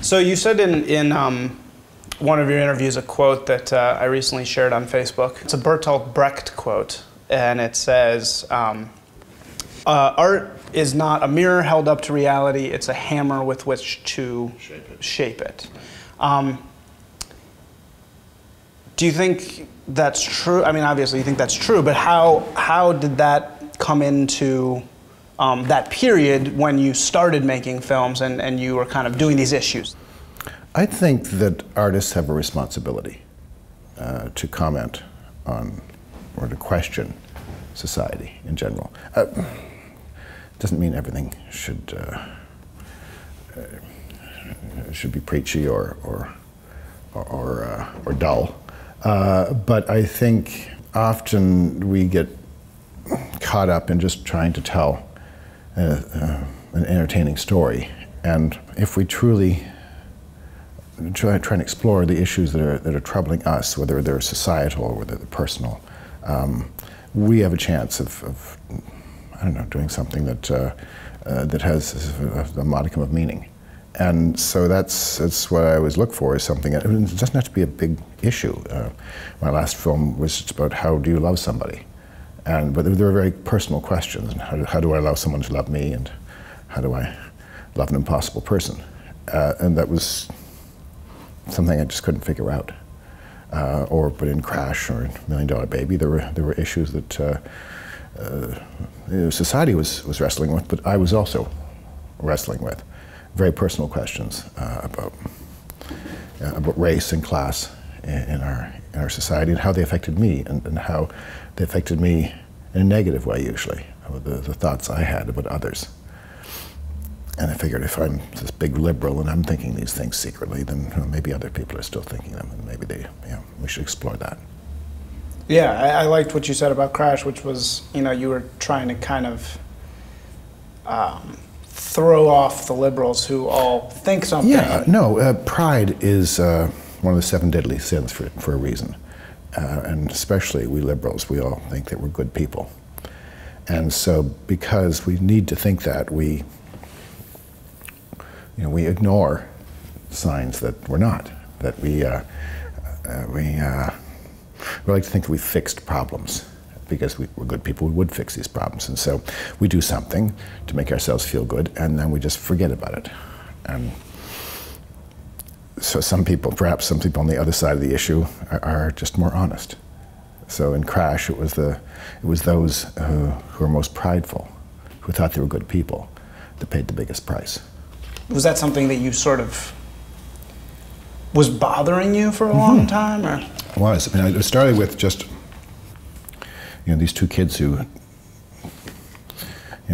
So you said in one of your interviews a quote that I recently shared on Facebook. It's a Bertolt Brecht quote, and it says, art is not a mirror held up to reality, it's a hammer with which to shape it. Do you think that's true? I mean, obviously you think that's true, but how did that come into that period when you started making films and you were kind of doing these issues? I think that artists have a responsibility to comment on or to question society in general. Doesn't mean everything should be preachy or dull, but I think often we get caught up in just trying to tell an entertaining story, and if we truly try and explore the issues that are troubling us, whether they're societal or whether they're personal, we have a chance of I don't know, doing something that that has a modicum of meaning. And so that's what I always look for, is something. It doesn't have to be a big issue. My last film was just about how do you love somebody, but there were very personal questions. How do I allow someone to love me, and how do I love an impossible person? And that was something I just couldn't figure out. But in Crash or $1 Million Baby, there were issues that society was wrestling with, but I was also wrestling with. Very personal questions about race and class in our society, and how they affected me, and how they affected me in a negative way usually, the thoughts I had about others. And I figured if I'm this big liberal and I'm thinking these things secretly, then maybe other people are still thinking them, and maybe we should explore that. Yeah, I liked what you said about Crash, which was, you were trying to kind of throw off the liberals who all think something. Yeah, no, pride is one of the 7 deadly sins for a reason. And especially we liberals, we all think that we're good people. And so because we need to think that, we ignore signs that we're not, that we like to think that we fixed problems. Because we're good people, we would fix these problems. And so we do something to make ourselves feel good, and then we just forget about it. And so perhaps some people on the other side of the issue are just more honest. So in Crash, it was those who were most prideful, who thought they were good people, that paid the biggest price. Was that something that you sort of was bothering you for a long time, or? It was. I mean, it started with just these 2 kids who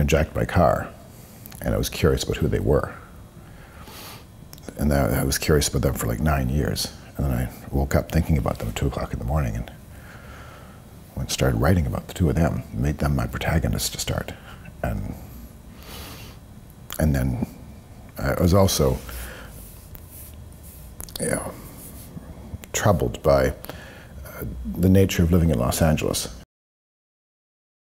jacked my car, and I was curious about who they were. And I was curious about them for like 9 years. And then I woke up thinking about them at 2 o'clock in the morning, and started writing about the 2 of them, made them my protagonists to start. And then I was also troubled by the nature of living in Los Angeles.